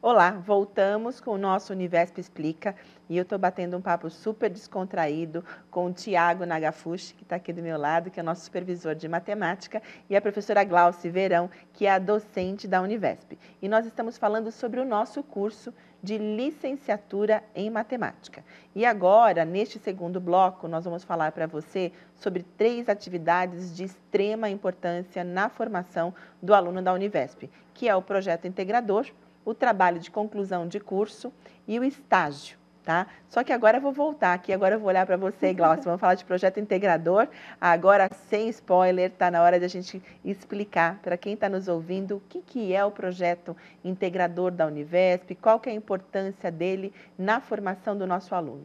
Olá, voltamos com o nosso Univesp Explica e eu estou batendo um papo super descontraído com o Tiago Nagafushi, que está aqui do meu lado, que é o nosso supervisor de matemática, e a professora Glauci Verão, que é a docente da Univesp. E nós estamos falando sobre o nosso curso de licenciatura em matemática. E agora, neste segundo bloco, nós vamos falar para você sobre 3 atividades de extrema importância na formação do aluno da Univesp, que é o projeto integrador, o trabalho de conclusão de curso e o estágio, tá? Só que agora eu vou voltar aqui, agora eu vou olhar para você, Glaucia, vamos falar de projeto integrador, agora sem spoiler, tá na hora de a gente explicar para quem está nos ouvindo o que é o projeto integrador da Univesp, qual que é a importância dele na formação do nosso aluno.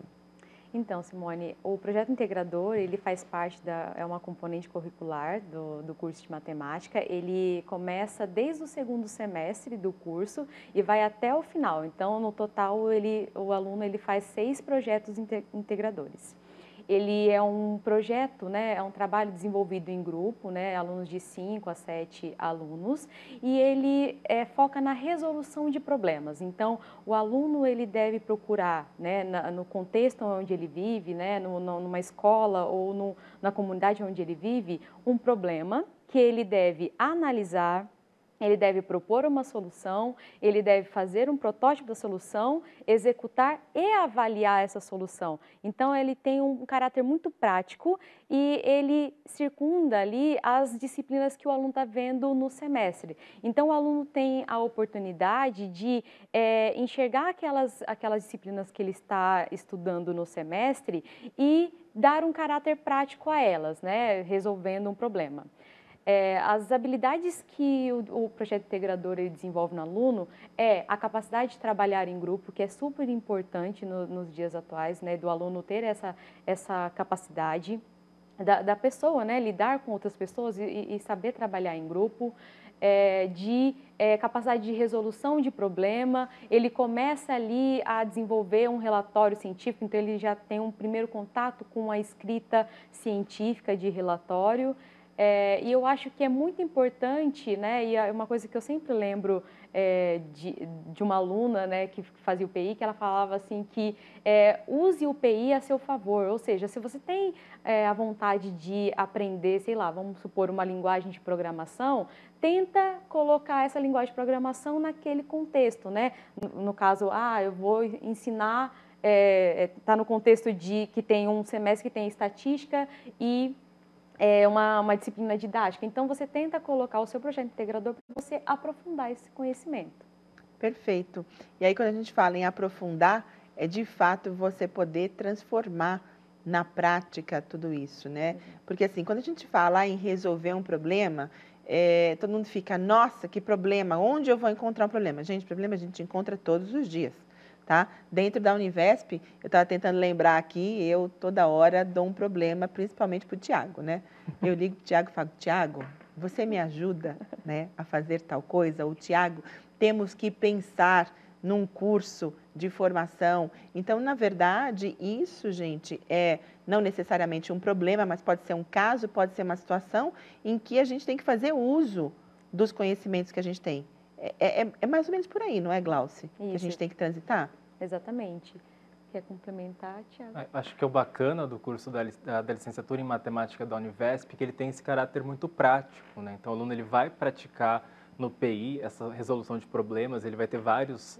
Então, Simone, o projeto integrador, ele faz parte é uma componente curricular do curso de matemática. Ele começa desde o segundo semestre do curso e vai até o final. Então, no total, o aluno faz 6 projetos integradores. Ele é um projeto, né, é um trabalho desenvolvido em grupo, né, alunos de 5 a 7 alunos, e ele foca na resolução de problemas. Então, o aluno ele deve procurar, né, no contexto onde ele vive, né, numa escola ou na comunidade onde ele vive, um problema que ele deve analisar. Ele deve propor uma solução, ele deve fazer um protótipo da solução, executar e avaliar essa solução. Então, ele tem um caráter muito prático e ele circunda ali as disciplinas que o aluno está vendo no semestre. Então, o aluno tem a oportunidade de enxergar aquelas disciplinas que ele está estudando no semestre e dar um caráter prático a elas, né, resolvendo um problema. As habilidades que o projeto integrador ele desenvolve no aluno é a capacidade de trabalhar em grupo, que é super importante nos dias atuais, né, do aluno ter essa capacidade da pessoa, né, lidar com outras pessoas e saber trabalhar em grupo, capacidade de resolução de problema. Ele começa ali a desenvolver um relatório científico, então ele já tem um primeiro contato com a escrita científica de relatório. E eu acho que é muito importante, né, e é uma coisa que eu sempre lembro de uma aluna, né, que fazia o PI, que ela falava assim que use o PI a seu favor, ou seja, se você tem a vontade de aprender, sei lá, vamos supor uma linguagem de programação, tenta colocar essa linguagem de programação naquele contexto, né, no caso, eu vou ensinar, está no contexto de que tem um semestre que tem estatística e uma disciplina didática. Então, você tenta colocar o seu projeto integrador para você aprofundar esse conhecimento. Perfeito. E aí, quando a gente fala em aprofundar, é de fato você poder transformar na prática tudo isso, né? Porque assim, quando a gente fala em resolver um problema, todo mundo fica, nossa, que problema, onde eu vou encontrar um problema? Gente, problema a gente encontra todos os dias. Tá? Dentro da Univesp, eu estava tentando lembrar aqui, eu toda hora dou um problema, principalmente para o Tiago, né? Eu ligo para o Tiago e falo, Tiago, você me ajuda, né, a fazer tal coisa? Ou, Tiago, temos que pensar num curso de formação. Então, na verdade, isso, gente, é não necessariamente um problema, mas pode ser um caso, pode ser uma situação em que a gente tem que fazer uso dos conhecimentos que a gente tem. É mais ou menos por aí, não é, Glauci? Que a gente tem que transitar? Exatamente. Quer complementar, Tiago? Acho que é o bacana do curso da licenciatura em matemática da Univesp, que ele tem esse caráter muito prático, né? Então, o aluno ele vai praticar no PI essa resolução de problemas, ele vai ter vários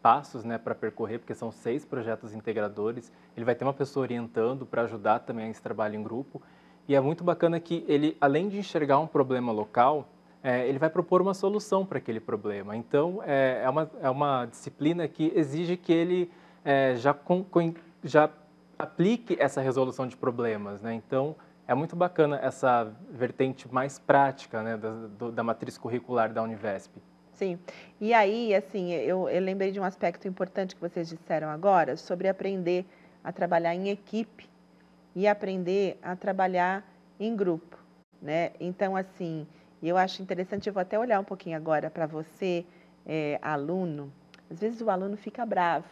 passos, né, para percorrer, porque são 6 projetos integradores, ele vai ter uma pessoa orientando para ajudar também esse trabalho em grupo, e é muito bacana que ele, além de enxergar um problema local, ele vai propor uma solução para aquele problema. Então, é uma disciplina que exige que ele já aplique essa resolução de problemas, né? Então, é muito bacana essa vertente mais prática, né, da matriz curricular da Univesp. Sim. E aí, assim, eu lembrei de um aspecto importante que vocês disseram agora, sobre aprender a trabalhar em equipe e aprender a trabalhar em grupo, né? Então, assim, eu acho interessante, eu vou até olhar um pouquinho agora para você, aluno. Às vezes o aluno fica bravo,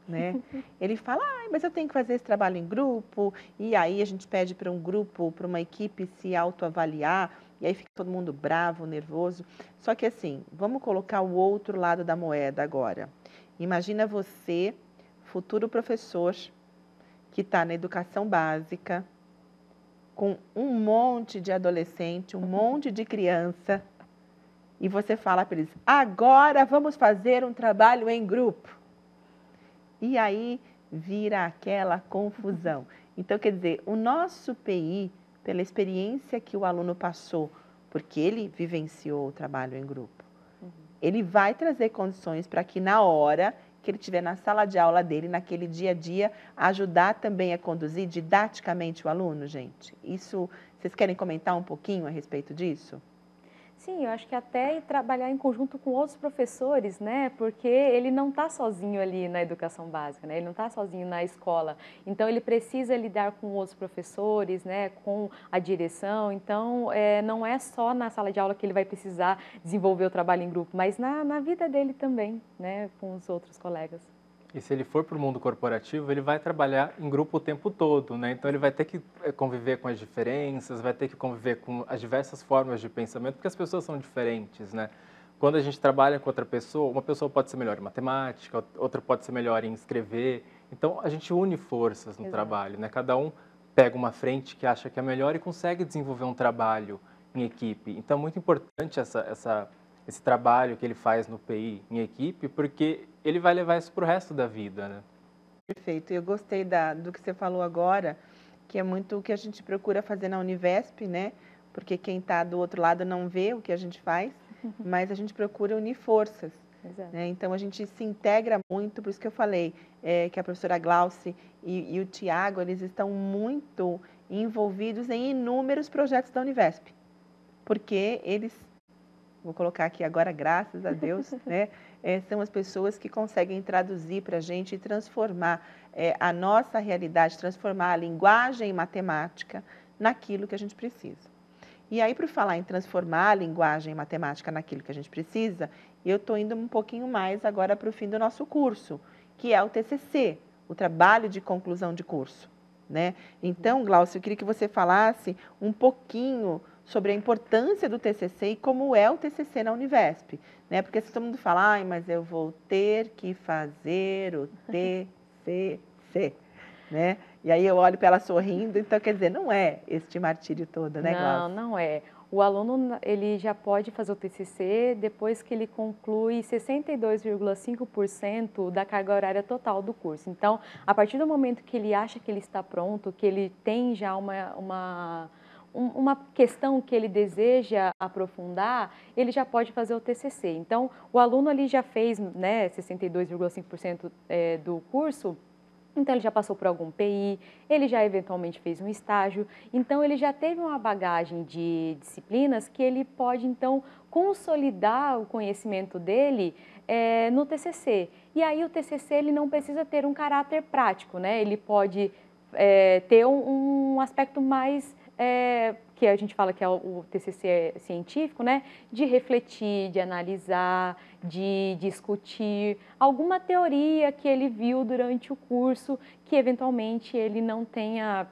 né? Ele fala, mas eu tenho que fazer esse trabalho em grupo, e aí a gente pede para um grupo, para uma equipe se autoavaliar, e aí fica todo mundo bravo, nervoso. Só que assim, vamos colocar o outro lado da moeda agora. Imagina você, futuro professor, que está na educação básica, com um monte de adolescente, um monte de criança, e você fala para eles, agora vamos fazer um trabalho em grupo. E aí vira aquela confusão. Então, quer dizer, o nosso PI, pela experiência que o aluno passou, porque ele vivenciou o trabalho em grupo, ele vai trazer condições para que na hora que ele estiver na sala de aula dele, naquele dia a dia, ajudar também a conduzir didaticamente o aluno, gente. Isso, vocês querem comentar um pouquinho a respeito disso? Sim, eu acho que até trabalhar em conjunto com outros professores, né? Porque ele não está sozinho ali na educação básica, né? Ele não está sozinho na escola. Então, ele precisa lidar com outros professores, né? Com a direção. Então, não é só na sala de aula que ele vai precisar desenvolver o trabalho em grupo, mas na vida dele também, né? Com os outros colegas. E se ele for para o mundo corporativo, ele vai trabalhar em grupo o tempo todo, né? Então ele vai ter que conviver com as diferenças, vai ter que conviver com as diversas formas de pensamento, porque as pessoas são diferentes, né? Quando a gente trabalha com outra pessoa, uma pessoa pode ser melhor em matemática, outra pode ser melhor em escrever. Então a gente une forças no trabalho, né? Cada um pega uma frente que acha que é melhor e consegue desenvolver um trabalho em equipe. Então é muito importante esse trabalho que ele faz no PI em equipe, porque ele vai levar isso para o resto da vida, né? Perfeito. Eu gostei do que você falou agora, que é muito o que a gente procura fazer na Univesp, né? Porque quem está do outro lado não vê o que a gente faz, mas a gente procura unir forças. Né? Então, a gente se integra muito, por isso que eu falei que a professora Glauce e o Tiago, eles estão muito envolvidos em inúmeros projetos da Univesp, porque eles, vou colocar aqui agora, graças a Deus, né? São as pessoas que conseguem traduzir para a gente e transformar a nossa realidade, transformar a linguagem matemática naquilo que a gente precisa. E aí, para falar em transformar a linguagem matemática naquilo que a gente precisa, eu estou indo um pouquinho mais agora para o fim do nosso curso, que é o TCC, o trabalho de conclusão de curso. Né? Então, Glaucio, eu queria que você falasse um pouquinho sobre a importância do TCC e como é o TCC na Univesp, né? Porque se todo mundo fala, mas eu vou ter que fazer o TCC, né? E aí eu olho para ela sorrindo, então quer dizer, não é este martírio todo, né, Glaucia? Não é. O aluno, ele já pode fazer o TCC depois que ele conclui 62,5% da carga horária total do curso. Então, a partir do momento que ele acha que ele está pronto, que ele tem já uma questão que ele deseja aprofundar, ele já pode fazer o TCC. Então, o aluno ali já fez, né, 62,5% do curso. Então, ele já passou por algum PI, ele já eventualmente fez um estágio, então ele já teve uma bagagem de disciplinas que ele pode, então, consolidar o conhecimento dele no TCC. E aí o TCC ele não precisa ter um caráter prático, né? Ele pode ter um aspecto mais... que a gente fala que é o TCC científico, né? De refletir, de analisar, de discutir alguma teoria que ele viu durante o curso que eventualmente ele não tenha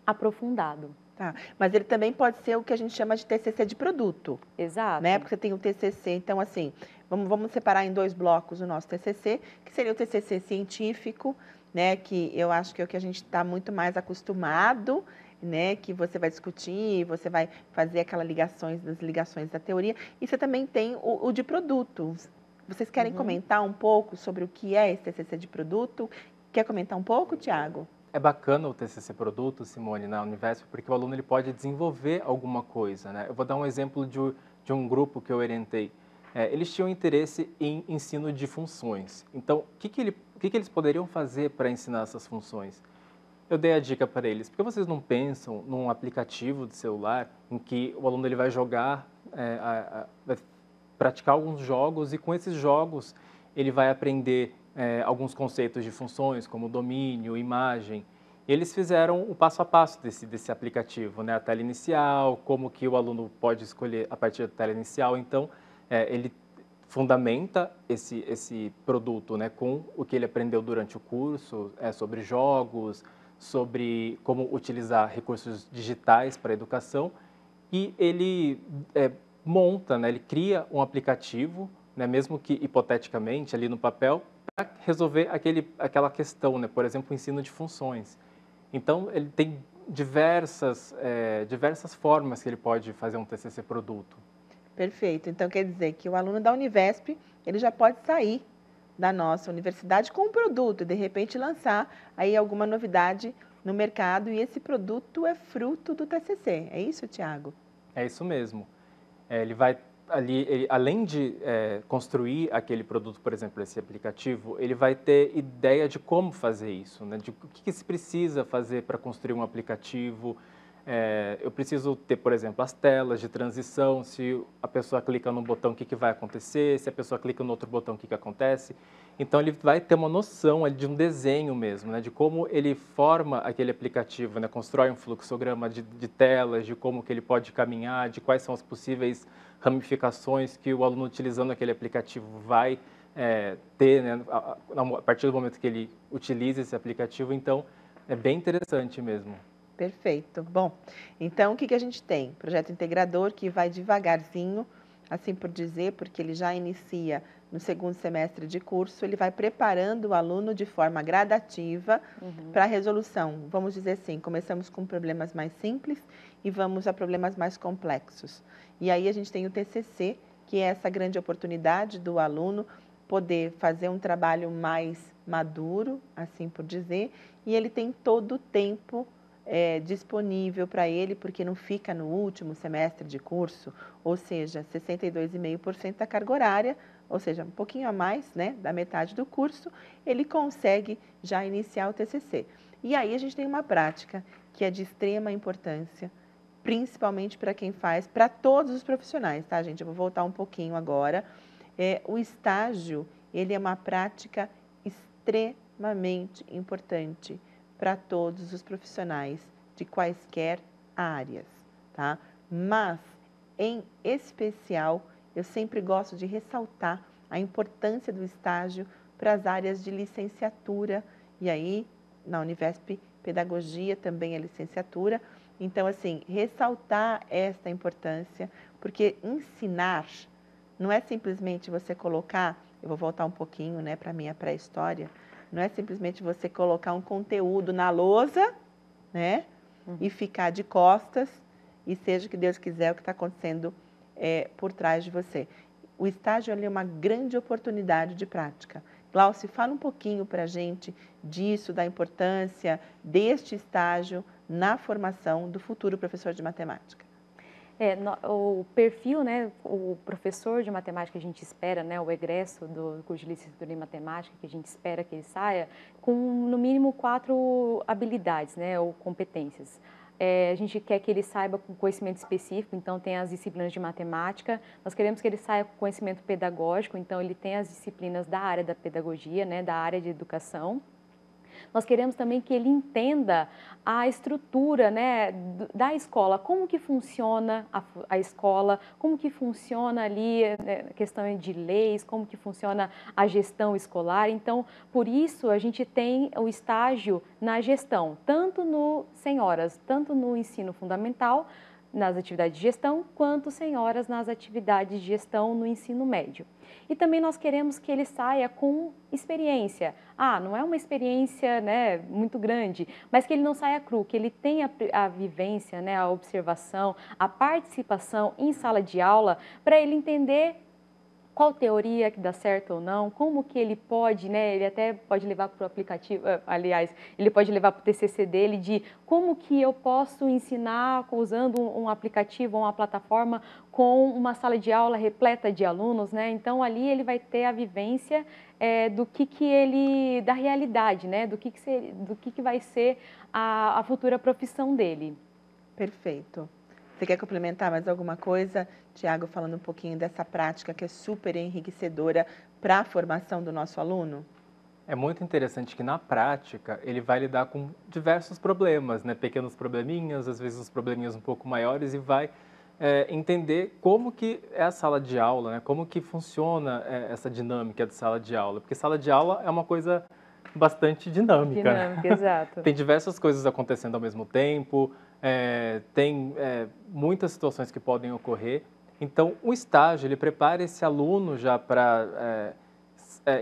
aprofundado. Tá, mas ele também pode ser o que a gente chama de TCC de produto. Exato. Né? Porque você tem o TCC, então assim, vamos separar em 2 blocos o nosso TCC, que seria o TCC científico, né? Que eu acho que é o que a gente está muito mais acostumado, né, que você vai discutir, você vai fazer aquelas ligações da teoria, e você também tem o de produto. Vocês querem comentar um pouco sobre o que é esse TCC de produto? Quer comentar um pouco, Tiago? É bacana o TCC produto, Simone, na Univesp, porque o aluno ele pode desenvolver alguma coisa, né? Eu vou dar um exemplo de um grupo que eu orientei. Eles tinham interesse em ensino de funções. Então, o que eles poderiam fazer para ensinar essas funções? Eu dei a dica para eles, porque vocês não pensam num aplicativo de celular em que o aluno ele vai jogar, vai praticar alguns jogos e com esses jogos ele vai aprender alguns conceitos de funções, como domínio, imagem. Eles fizeram o passo a passo desse aplicativo, né? A tela inicial, como que o aluno pode escolher a partir da tela inicial. Então, ele fundamenta esse produto, né, com o que ele aprendeu durante o curso, sobre jogos, sobre como utilizar recursos digitais para a educação, e ele monta, né, ele cria um aplicativo, né, mesmo que hipoteticamente ali no papel, para resolver aquela questão, né, por exemplo, o ensino de funções. Então, ele tem diversas formas que ele pode fazer um TCC produto. Perfeito. Então, quer dizer que o aluno da Univesp, ele já pode sair da nossa universidade com um produto e, de repente, lançar aí alguma novidade no mercado, e esse produto é fruto do TCC. É isso, Tiago? É isso mesmo. Ele vai ali, além de construir aquele produto, por exemplo, esse aplicativo, ele vai ter ideia de como fazer isso, né? De o que se precisa fazer para construir um aplicativo. Eu preciso ter, por exemplo, as telas de transição, se a pessoa clica num botão, o que vai acontecer, se a pessoa clica no outro botão, o que acontece. Então, ele vai ter uma noção de um desenho mesmo, né, de como ele forma aquele aplicativo, né, constrói um fluxograma de telas, de como que ele pode caminhar, de quais são as possíveis ramificações que o aluno utilizando aquele aplicativo vai ter, né, a partir do momento que ele utiliza esse aplicativo. Então, é bem interessante mesmo. Perfeito. Bom, então o que a gente tem? Projeto integrador que vai devagarzinho, assim por dizer, porque ele já inicia no segundo semestre de curso, ele vai preparando o aluno de forma gradativa para a resolução. Vamos dizer assim, começamos com problemas mais simples e vamos a problemas mais complexos. E aí a gente tem o TCC, que é essa grande oportunidade do aluno poder fazer um trabalho mais maduro, assim por dizer, e ele tem todo o tempo disponível para ele, porque não fica no último semestre de curso, ou seja, 62,5% da carga horária, ou seja, um pouquinho a mais, né, da metade do curso, ele consegue já iniciar o TCC. E aí a gente tem uma prática que é de extrema importância, principalmente para quem faz, para todos os profissionais, tá, gente? Eu vou voltar um pouquinho agora. O estágio, ele é uma prática extremamente importante para todos os profissionais de quaisquer áreas, tá? Mas, em especial, eu sempre gosto de ressaltar a importância do estágio para as áreas de licenciatura, e aí, na Univesp, Pedagogia também é licenciatura. Então, assim, ressaltar esta importância, porque ensinar não é simplesmente você colocar, eu vou voltar um pouquinho, né, para a minha pré-história, não é simplesmente você colocar um conteúdo na lousa, né, e ficar de costas, e seja o que Deus quiser o que está acontecendo por trás de você. O estágio é uma grande oportunidade de prática. Glauci, fala um pouquinho para a gente disso, da importância deste estágio na formação do futuro professor de matemática. O perfil, né, o professor de matemática que a gente espera, né, o egresso do curso de licenciatura em matemática, que a gente espera que ele saia com no mínimo 4 habilidades, né, ou competências. A gente quer que ele saiba com conhecimento específico, então tem as disciplinas de matemática. Nós queremos que ele saia com conhecimento pedagógico, então ele tem as disciplinas da área da pedagogia, né, da área de educação. Nós queremos também que ele entenda a estrutura, né, da escola, como que funciona a escola, como que funciona ali a questão de leis, como que funciona a gestão escolar. Então, por isso, a gente tem o estágio na gestão, tanto no 100 horas, tanto no ensino fundamental, nas atividades de gestão, quanto 100 horas nas atividades de gestão no ensino médio. E também nós queremos que ele saia com experiência. Não é uma experiência, né, muito grande, mas que ele não saia cru, que ele tenha a vivência, né, a observação, a participação em sala de aula, para ele entender qual teoria que dá certo ou não, como que ele pode, né, ele até pode levar para o aplicativo, aliás, ele pode levar para o TCC dele de como que eu posso ensinar usando um aplicativo ou uma plataforma com uma sala de aula repleta de alunos, né, então ali ele vai ter a vivência do que ele, da realidade, né, do que vai ser a futura profissão dele. Perfeito. Você quer complementar mais alguma coisa, Tiago, falando um pouquinho dessa prática que é super enriquecedora para a formação do nosso aluno? É muito interessante que na prática ele vai lidar com diversos problemas, né? Pequenos probleminhas, às vezes uns probleminhas um pouco maiores, e vai entender como que é a sala de aula, né? Como que funciona essa dinâmica de sala de aula, porque sala de aula é uma coisa bastante dinâmica. Dinâmica, exato. Tem diversas coisas acontecendo ao mesmo tempo, tem muitas situações que podem ocorrer. Então, o estágio, ele prepara esse aluno já para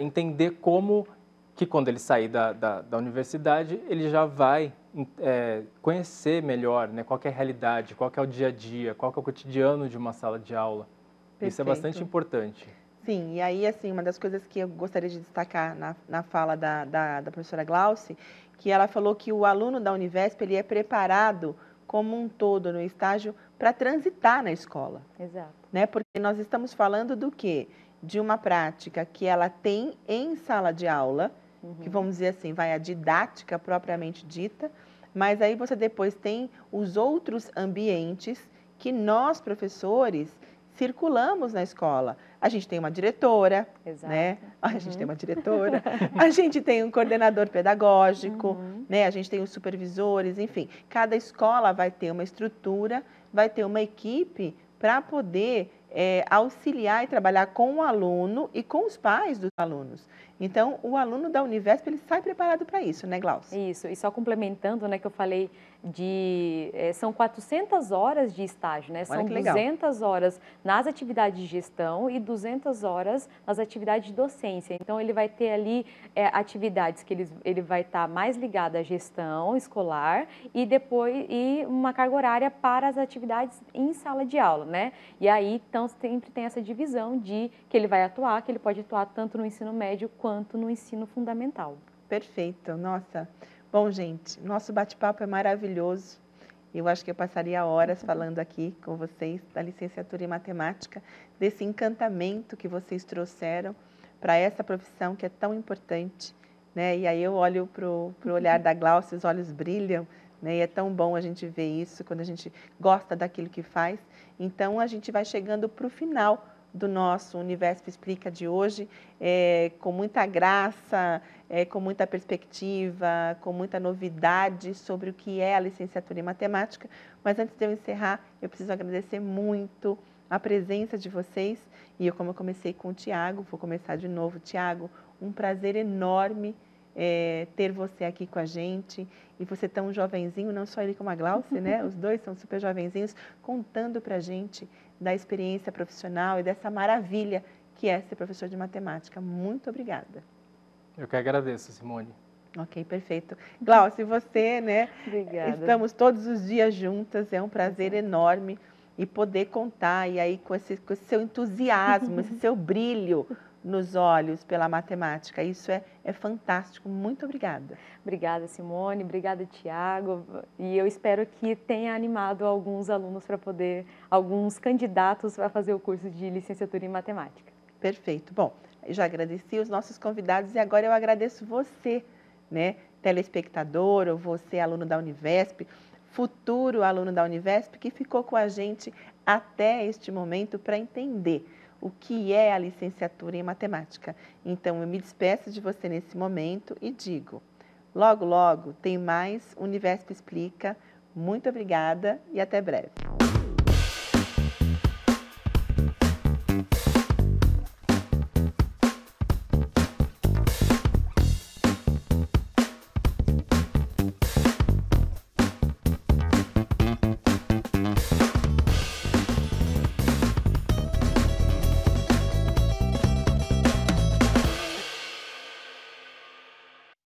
entender como que quando ele sair da universidade, ele já vai conhecer melhor, né, qual que é a realidade, qual que é o dia a dia, qual que é o cotidiano de uma sala de aula. Perfeito. Isso é bastante importante. Sim, e aí, assim, uma das coisas que eu gostaria de destacar na fala da professora Glauce, que ela falou que o aluno da Univesp, ele é preparado como um todo no estágio para transitar na escola. Exato. Né? Porque nós estamos falando do quê? De uma prática que ela tem em sala de aula, que vamos dizer assim, vai a didática propriamente dita, mas aí você depois tem os outros ambientes que nós, professores, circulamos na escola. A gente tem uma diretora, né? A gente tem uma diretora, a gente tem um coordenador pedagógico, né? A gente tem os supervisores, enfim. Cada escola vai ter uma estrutura, vai ter uma equipe para poder auxiliar e trabalhar com o aluno e com os pais dos alunos. Então, o aluno da Univesp, ele sai preparado para isso, né, Glauce? Isso, e só complementando, né, que eu falei são 400 horas de estágio, né? São 200 horas nas atividades de gestão e 200 horas nas atividades de docência. Então, ele vai ter ali atividades que ele vai estar mais ligado à gestão escolar e depois uma carga horária para as atividades em sala de aula, né? E aí, então, sempre tem essa divisão de que ele vai atuar, que ele pode atuar tanto no ensino médio quanto no ensino fundamental. Perfeito, nossa. Bom, gente, nosso bate-papo é maravilhoso. Eu acho que eu passaria horas falando aqui com vocês da licenciatura em matemática, desse encantamento que vocês trouxeram para essa profissão que é tão importante, né? E aí eu olho para o olhar da Glauce, os olhos brilham, né? E é tão bom a gente ver isso quando a gente gosta daquilo que faz. Então, a gente vai chegando para o final do nosso Univesp Explica de hoje, com muita graça, com muita perspectiva, com muita novidade sobre o que é a licenciatura em matemática. Mas antes de eu encerrar, eu preciso agradecer muito a presença de vocês. E eu, como eu comecei com o Tiago, vou começar de novo. Tiago, um prazer enorme ter você aqui com a gente. E você tão jovenzinho, não só ele como a Glauce, né? Os dois são super jovenzinhos, contando para a gente da experiência profissional e dessa maravilha que é ser professor de matemática. Muito obrigada. Eu que agradeço, Simone. Ok, perfeito. Glauce, você, né? Obrigada. Estamos todos os dias juntas, é um prazer enorme e poder contar, e aí com esse seu entusiasmo, esse seu brilho nos olhos pela matemática. Isso é fantástico. Muito obrigada. Obrigada, Simone. Obrigada, Tiago. E eu espero que tenha animado alguns alunos alguns candidatos para fazer o curso de licenciatura em matemática. Perfeito. Bom, eu já agradeci os nossos convidados e agora eu agradeço você, né, telespectador, ou você, aluno da Univesp, futuro aluno da Univesp, que ficou com a gente até este momento para entender o que é a licenciatura em matemática. Então, eu me despeço de você nesse momento e digo, logo, logo, tem mais Univesp Explica. Muito obrigada e até breve.